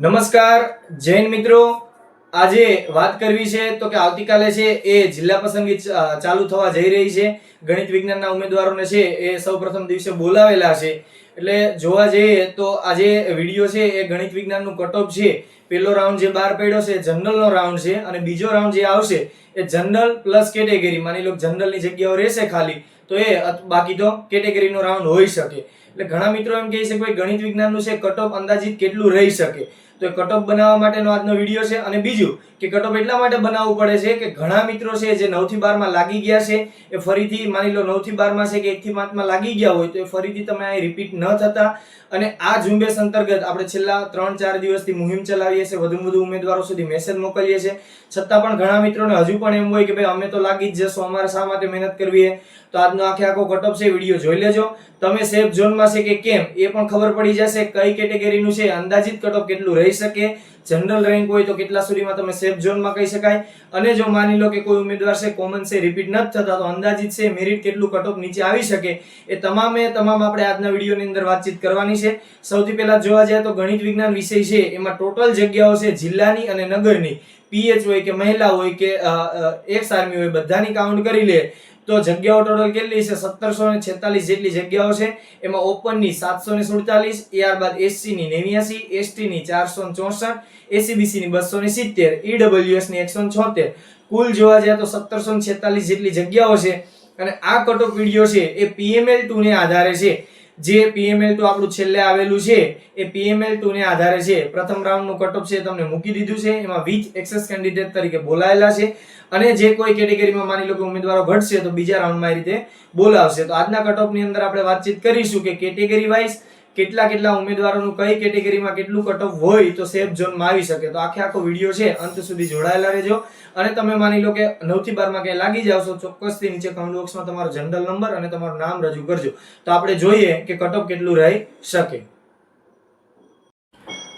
નમસ્કાર જૈન મિત્રો, આજે વાત કરવી છે તો કે આવતીકાલે છે એ જિલ્લા પસંદગી ચાલુ થવા જઈ રહી છે. ગણિત વિજ્ઞાનના ઉમેદવારોને છે એ સૌપ્રથમ દિવસે બોલાવેલા છે. એટલે જોવા જઈએ તો આજે વિડીયો છે એ ગણિત વિજ્ઞાનનું કટઓફ છે. પહેલો રાઉન્ડ જે બહાર પડ્યો છે જનરલનો રાઉન્ડ છે અને બીજો રાઉન્ડ જે આવશે એ જનરલ પ્લસ કેટેગરી. માની લો જનરલની જગ્યાઓ રહેશે ખાલી તો એ બાકી તો કેટેગરીનો રાઉન્ડ હોઈ શકે. એટલે ઘણા મિત્રો એમ કહે છે કે ભાઈ ગણિત વિજ્ઞાનનું છે કટઓફ અંદાજિત કેટલું રહી શકે, તો એ કટઓફ બનાવવા માટેનો આજનો વિડીયો છે. અને બીજું કે કટઓફ એટલા માટે બનાવવું પડે છે કે ઘણા મિત્રો છે જે 9 થી 12 માં લાગી ગયા છે એ ફરીથી માની લો 9 થી 12 માં છે કે 1 થી 5 માં લાગી ગયા હોય તો એ ફરીથી તમે અહીં રિપીટ ન થતા. અને આ ઝુંબેશ અંતર્ગત આપણે છેલ્લા 3-4 દિવસથી મુહિમ ચલાવીએ છીએ, વધુ ઉમેદવારો સુધી મેસેજ મોકલીએ છીએ. છતાં પણ ઘણા મિત્રોને હજુ પણ એમ હોય કે ભાઈ અમે તો લાગી જ જશો, અમારે શા માટે મહેનત કરવી? તો આજનો આખો કટઓફ છે વિડીયો જોઈ લેજો. તમે સેફ ઝોનમાં છે કે કેમ એ પણ ખબર પડી જશે. કઈ કેટેગરીનું છે અંદાજિત કટઓફ કેટલું રહી શકે, જનરલ રેન્ક હોય તો કેટલા સુધીમાં તમે સેફ ઝોનમાં કહી શકાય. અને જો માની લો કે કોઈ ઉમેદવાર છે કોમન છે રિપીટ નથી થતા તો અંદાજિત છે મેરિટ કેટલું કટઓફ નીચે આવી શકે એ તમામ આપણે આજના વિડીયોની અંદર વાતચીત કરવાની છે. સૌથી પહેલા જોવા જાય તો ગણિત વિજ્ઞાન વિષય છે એમાં ટોટલ જગ્યાઓ છે જિલ્લાની અને નગરની, પીએચ હોય કે મહિલા હોય કે એક્સ આર્મી હોય બધાની કાઉન્ટ કરી લે તો જગ્યાઓ ટોટલ કેટલી છે? 1746 જેટલી જગ્યાઓ છે. એમાં ઓપનની 747, ત્યારબાદ એસસી ની 89, એસટી ની 464, એસીબીસી ની 270, ઈડબ્લ્યુએસ ની 176. કુલ જોવા જાય તો 1746 જેટલી જગ્યાઓ છે. અને આ કટઓફ વિડીયો છે એ PML2 ને આધારે છે. જે PML2 આપણું છેલ્લે આવેલું છે એ PML2 ને આધારે છે. પ્રથમ રાઉન્ડનું કટઓફ છે તમને મૂકી દીધું છે. એમાં વિથ એક્સેસ કેન્ડિડેટ તરીકે બોલાયેલા છે. અને જે કોઈ કેટેગરીમાં માની લો કે ઉમેદવારો ઘટશે તો બીજા રાઉન્ડમાં એ રીતે બોલાવશે. તો આજના કટઓફની અંદર આપણે વાતચીત કરીશું કે કેટેગરી વાઇઝ કેટલા ઉમેદવારોનું કઈ કેટેગરીમાં કેટલું કટઓફ હોય તો સેફ ઝોનમાં આવી શકે. તો આખો વિડીયો છે અંત સુધી જોડાયેલા રહેજો. અને તમે માની લો કે 9 થી 12 માં ક્યાંય લાગી જાવશો ચોક્કસથી નીચે કમેન્ટ બોક્સમાં તમારો જનરલ નંબર અને તમારું નામ રજૂ કરજો. તો આપણે જોઈએ કે કટઓફ કેટલું રહી શકે.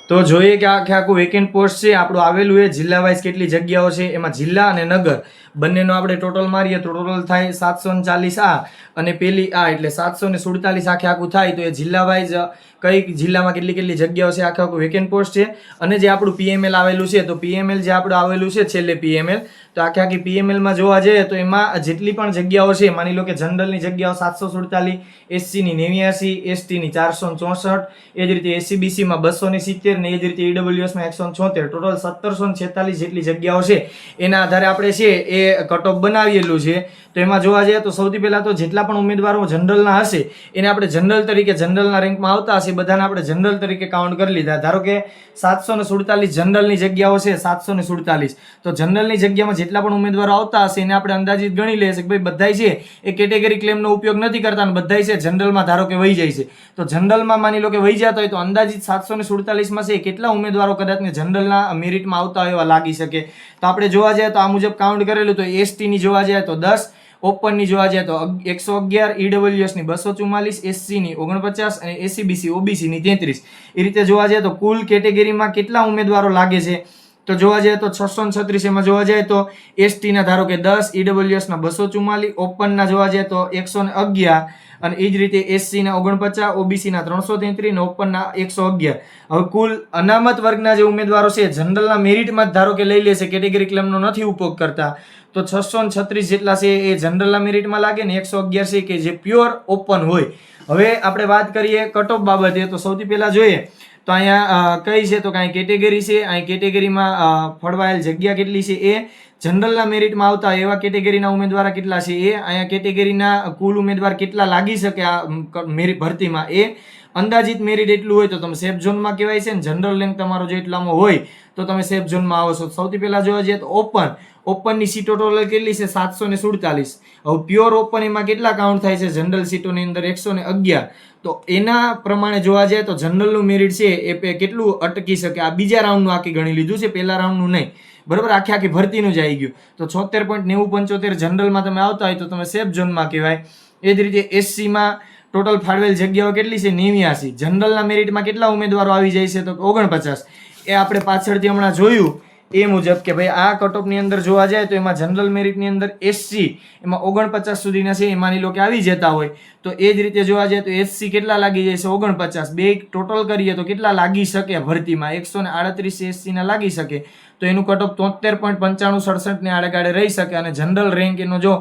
તો જોઈએ કે આખું વેકેન્ટ પોસ્ટ છે આપણું આવેલું છે જિલ્લા વાઇઝ કેટલી જગ્યાઓ છે. એમાં જિલ્લા અને નગર બંનેનો આપણે ટોટલ મારીએ તો ટોટલ થાય 740 આ અને પેલી આ એટલે 747 આખું થાય. તો એ જિલ્લા વાઇઝ કઈ જિલ્લામાં કેટલી જગ્યાઓ છે આખું વેકેન્ટ પોસ્ટ છે. અને જે આપણું PML આવેલું છે તો PML જે આપણું આવેલું છે છેલ્લે PML તો આખી PML માં જોવા જઈએ તો એમાં જેટલી પણ જગ્યાઓ છે માની લો કે જનરલની જગ્યાઓ 747, એસસી ની 89, એસટી ની 464, એ જ રીતે એસીબીસી માં 270 ને એ જ રીતે ઈડબ્લ્યુએસ માં 176, ટોટલ 1746 જેટલી જગ્યાઓ છે. એના આધારે આપણે છે એ કટઓફ બનાવેલું છે. તો એમાં જોવા જઈએ તો સૌથી પહેલા તો જેટલા પણ ઉમેદવારો જનરલના હશે એને આપણે જનરલ તરીકે જનરલના રેન્કમાં આવતા હશે બધાને આપણે જનરલ તરીકે કાઉન્ટ કરી લીધા. ધારો કે 747 જનરલની જગ્યાઓ છે 747, તો જનરલની જગ્યામાં જેટલા પણ ઉમેદવારો આવતા હશે એને આપણે અંદાજિત ગણી લઈએ કે ભાઈ બધાય છે એ કેટેગરી ક્લેમનો ઉપયોગ નથી કરતા અને બધાય છે જનરલમાં ધારો કે વહી જાય છે. તો જનરલમાં માની લો કે વહી જતા હોય તો અંદાજિત 747 માં છે કેટલા ઉમેદવારો કદાચને જનરલના મેરિટમાં આવતા હોય એવા લાગી શકે. તો આપણે જોવા જઈએ તો આ મુજબ કાઉન્ટ કરેલું તો એસટી ની જોવા જાય તો 10, ઓપનની જોવા જાય તો 111, ઈડબ્લ્યુએસ ની 244, એસસી ની 49 અને એસીબીસી ઓબીસી ની 33. એ રીતે જોવા જાય તો કુલ કેટેગરીમાં કેટલા ઉમેદવારો લાગે છે તો જોવા જાય તો 636. એમાં જોવા જાય તો એસટી ના ધારો કે 10, ઈડબ્લ્યુએસ ના 244, ઓપન ના જોવા જાય તો 111 અને એ જ રીતે એસસી ના 49, ઓબીસી ના 333 અને ઓપન ના 111. હવે કુલ અનામત વર્ગના જે ઉમેદવારો છે જનરલના મેરિટમાં ધારો કે લઈ લેશે, કેટેગરી ક્લેમનો નથી ઉપયોગ કરતા, તો 636 જેટલા છે એ જનરલના મેરિટમાં લાગે ને 111 છે કે જે પ્યોર ઓપન હોય. હવે આપણે વાત કરીએ કટઓફ બાબતે તો સૌથી પહેલા જોઈએ તો અહીંયા કઈ છે તો કાંઈ કેટેગરી છે. અહીં કેટેગરીમાં ફળવાયેલ જગ્યા કેટલી છે એ જનરલના મેરિટમાં આવતા એવા કેટેગરીના ઉમેદવાર કેટલા છે એ અહીંયા કેટેગરીના કુલ ઉમેદવાર કેટલા લાગી શકે આ મેરિટ ભરતીમાં એ અંદાજિત મેરિટ એટલું હોય તો તમે સેફ ઝોનમાં કહેવાય છે. ને જનરલ રેન્ક તમારો જો એટલામાં હોય તો તમે સેફ ઝોનમાં આવો છો. સૌથી પહેલા જોવા જઈએ તો ઓપનની સીટો ટોટલ કેટલી છે 747. હવે પ્યોર ઓપન એમાં કેટલા કાઉન્ટ થાય છે જનરલ સીટોની અંદર 111. તો એના પ્રમાણે જોવા જાય તો જનરલનું મેરિટ છે એ કેટલું અટકી શકે. આ બીજા રાઉન્ડનું આખી ગણી લીધું છે, પહેલા રાઉન્ડનું નહીં, બરાબર. આખી ભરતીનું જ આવી ગયું. તો 76.9075 જનરલમાં તમે આવતા હોય તો તમે સેફ ઝોનમાં કહેવાય. એ જ રીતે એસસીમાં ટોટલ ફાળવેલ જગ્યાઓ કેટલી છે 89. જનરલના મેરિટમાં કેટલા ઉમેદવારો આવી જાય છે તો 49. એ આપણે પાછળથી હમણાં જોયું એ મુજબ કે ભાઈ આ કટઓફની અંદર જોવા જાય તો એમાં જનરલ મેરિટની અંદર એસસી એમાં 49 સુધીના છે એ માની લો કે આવી જતા હોય તો એ જ રીતે જોવા જાય તો એસસી કેટલા લાગી જાય છે 49, બે ટોટલ કરીએ તો કેટલા લાગી શકે ભરતીમાં 138 એસસી ના લાગી શકે તો એનું કટઓફ 73.9567 ને આડેગાડે રહી શકે અને જનરલ રેન્ક એનો જો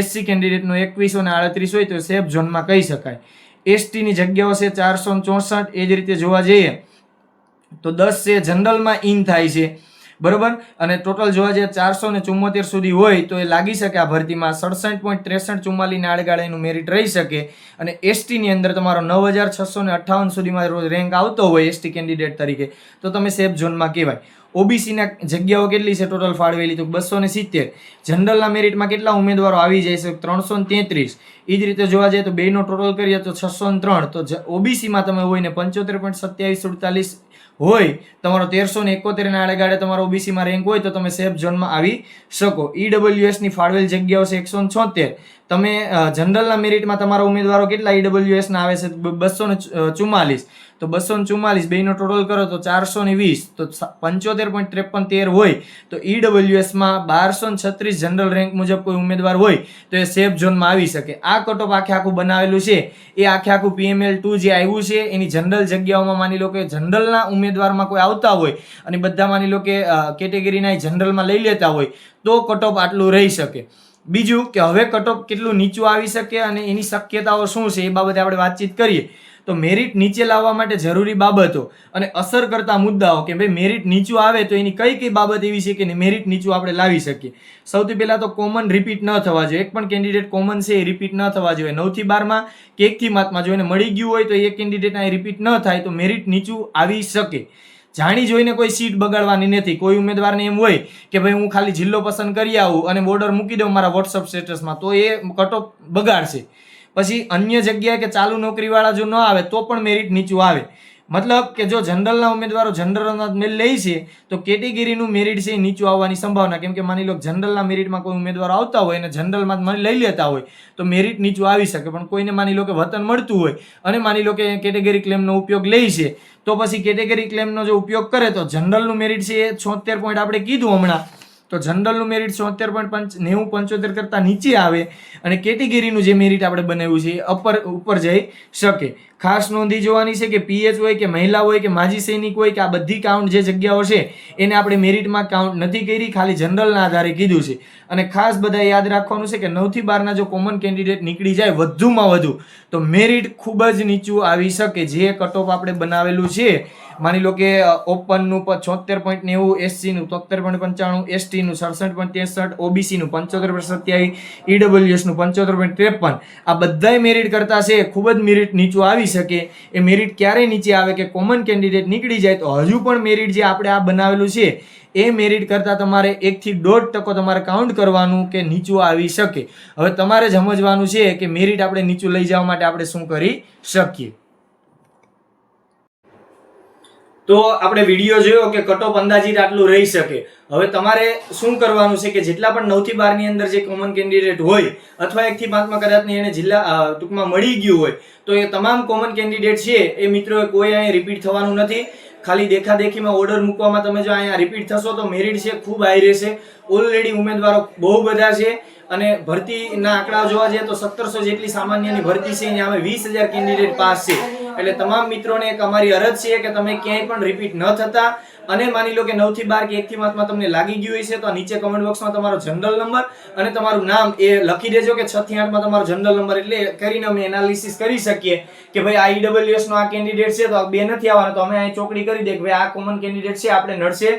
એસસી કેન્ડિડેટનો 2138 હોય તો સેફ ઝોનમાં કહી શકાય. એસટી ની જગ્યાઓ છે 464. એ જ રીતે જોવા જઈએ તો 10 છે જનરલમાં ઇન થાય છે બરોબર અને ટોટલ જોવા જઈએ 474 સુધી હોય તો એ લાગી શકે આ ભરતીમાં 67.6344 ને આડેગાડે એનું મેરિટ રહી શકે અને એસટી ની અંદર તમારો 9658 સુધીમાં રોજ રેન્ક આવતો હોય એસટી કેન્ડિડેટ તરીકે તો તમે સેફ ઝોનમાં કહેવાય. ઓબીસી ના જગ્યાઓ કેટલી છે ટોટલ ફાળવેલી તો 270. જનરલના મેરિટમાં કેટલા ઉમેદવારો આવી જાય છે 333. એ જ રીતે જોવા જાય તો બેનો ટોટલ કરીએ તો 603. તો ઓબીસીમાં તમે હોય ને 75.2747 હોય તમારો 1371 ના આડેગાડે તમારો ઓબીસીમાં રેન્ક હોય તો તમે સેફ ઝોનમાં આવી શકો. ઈડબ્લ્યુએસ ની ફાળવેલ જગ્યાઓ છે 176. તમે જનરલના મેરિટમાં તમારા ઉમેદવારો કેટલા ઈડબ્લ્યુએસ ના આવે છે 244. તો 244 બેનો ટોટલ કરો તો 420. તો 75.5313 હોય તો ઈડબ્લ્યુએસ માં 1236 જનરલ રેન્ક મુજબ કોઈ ઉમેદવાર હોય તો એ સેફ ઝોનમાં આવી શકે. આ કટઓફ આખું બનાવેલું છે એ આખું PML2 જે આવ્યું છે એની જનરલ જગ્યાઓમાં માની લો કે જનરલના ઉમેદવારમાં કોઈ આવતા હોય અને બધા માની લો કે કેટેગરીના જનરલમાં લઈ લેતા હોય તો કટઓફ આટલું રહી શકે. બીજું કે હવે કટઓફ કેટલું નીચું આવી શકે અને એની શક્યતાઓ શું છે એ બાબતે આપણે વાતચીત કરીએ તો મેરિટ નીચે લાવવા માટે જરૂરી બાબતો અને અસર કરતા મુદ્દાઓ કે ભાઈ મેરિટ નીચું આવે તો એની કઈ બાબત એવી છે કે મેરિટ નીચું આપણે લાવી શકીએ. સૌથી પહેલા તો કોમન રિપીટ ન થવા જોઈએ. એક પણ કેન્ડિડેટ કોમન છે એ રિપીટ ન થવા જોઈએ. 9 થી 12 માં કે 1 થી 5 માં જો એને મળી ગયું હોય તો એ કેન્ડિડેટ રિપીટ ન થાય તો મેરિટ નીચું આવી શકે. જાણી જોઈને કોઈ સીટ બગાડવાની નથી. કોઈ ઉમેદવારને એમ હોય કે ભાઈ હું ખાલી જિલ્લો પસંદ કરી આવું અને બોર્ડર મૂકી દઉં મારા વોટ્સઅપ સ્ટેટસમાં તો એ કટઓફ બગાડશે. પછી અન્ય જગ્યાએ કે ચાલુ નોકરી વાળા જો ન આવે તો પણ મેરિટ નીચું આવે. મતલબ કે જો જનરલના ઉમેદવારો જનરલના લે છે તો કેટેગરીનું મેરિટ છે એ નીચું આવવાની સંભાવના. કેમ કે માની લો જનરલના મેરિટમાં કોઈ ઉમેદવારો આવતા હોય અને જનરલમાં લઈ લેતા હોય તો મેરિટ નીચું આવી શકે. પણ કોઈને માની લો કે વતન મળતું હોય અને માની લો કે કેટેગરી ક્લેમનો ઉપયોગ લે છે તો પછી કેટેગરી ક્લેમનો જો ઉપયોગ કરે તો જનરલનું મેરિટ છે એ 76 પોઈન્ટ આપણે કીધું હમણાં તો જનરલનું મેરિટ 76.9075 કરતા નીચે આવે અને કેટેગરીનું જે મેરિટ આપણે બનાવ્યું છે એ ઉપર જઈ શકે. ખાસ નોંધી જોવાની છે કે પીએચ હોય કે મહિલા હોય કે માજી સૈનિક હોય કે આ બધી કાઉન્ટ જે જગ્યાઓ છે એને આપણે મેરિટમાં કાઉન્ટ નથી કરી, ખાલી જનરલના આધારે કીધું છે. અને ખાસ બધા યાદ રાખવાનું છે કે 9 થી 12 ના જો કોમન કેન્ડિડેટ નીકળી જાય વધુમાં વધુ તો મેરિટ ખૂબ જ નીચું આવી શકે. જે કટઓફ આપણે બનાવેલું છે માની લો કે ઓપનનું 76.90, એસસીનું 73.95, એસટીનું 67.63, ઓબીસીનું 75.27, ઈડબ્લ્યુએસનું 75.53 આ બધાય મેરિટ કરતા છે ખૂબ જ મેરિટ નીચું આવી શકે. એ મેરિટ ક્યારે નીચે આવે કે કોમન કેન્ડિડેટ નીકળી જાય તો હજુ પણ મેરિટ જે આપણે આ બનાવેલું છે એ મેરિટ કરતા તમારે 1 થી 1.5% તમારે કાઉન્ટ કરવાનું કે નીચું આવી શકે. હવે તમારે સમજવાનું છે કે મેરિટ આપણે નીચું લઈ જવા માટે આપણે શું કરી શકીએ. તો આપણે વિડીયો જોયો કે કટઓફ અંદાજિત આટલું રહી શકે. હવે તમારે શું કરવાનું છે કે જેટલા પણ 9 થી 12 ની અંદર જે કોમન કેન્ડિડેટ હોય અથવા 1 થી 5 માં કદાચ એને જિલ્લા ટૂંકમાં મળી ગયું હોય તો એ તમામ કોમન કેન્ડિડેટ છે એ મિત્રો કોઈ અહીંયા રિપીટ થવાનું નથી. ખાલી દેખાદેખીમાં ઓર્ડર મૂકવામાં તમે જો અહીંયા રિપીટ થશો તો મેરિટ છે ખૂબ હાઈ રહેશે. ઓલરેડી ઉમેદવારો બહુ બધા છે અને ભરતીના આંકડા જોવા જઈએ તો 1700 જેટલી સામાન્યની ભરતી છે અને આમાં 20000 કેન્ડિડેટ પાસ છે. એટલે તમામ મિત્રોને એક અમારી અરજ છે કે તમે ક્યાંય પણ રિપીટ ન થતા અને માની લો કે 9 થી 12 કે 1 થી 5 માં તમને લાગી ગયું હશે તો નીચે કમેન્ટ બોક્સમાં તમારો જનરલ નંબર અને તમારું નામ એ લખી દેજો કે 6 થી 8 માં તમારો જનરલ નંબર એટલે કરીને અમે એનાલિસિસ કરી શકીએ કે ભાઈ આ ઈડબ્લ્યુએસ નો આ કેન્ડિડેટ છે તો આ બે નથી આવવાનો તો અમે અહીં ચોકડી કરી દે કે ભાઈ આ કોમન કેન્ડિડેટ છે આપણે નડશે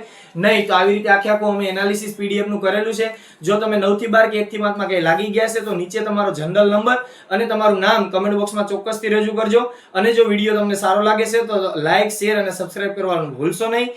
નહીં. તો આવી રીતે આખું અમે એનાલિસિસ પીડીએફ નું કરેલું છે. જો તમે 9 થી 12 કે 1 થી 5 માં કઈ લાગી ગયા છે તો નીચે તમારો જનરલ નંબર અને તમારું નામ કમેન્ટ બોક્સમાં ચોક્કસથી રજૂ કરજો. અને જો વિડીયો તમને સારો લાગે છે તો લાઈક, શેર અને સબસ્ક્રાઇબ કરવાનું ભૂલશો નહીં.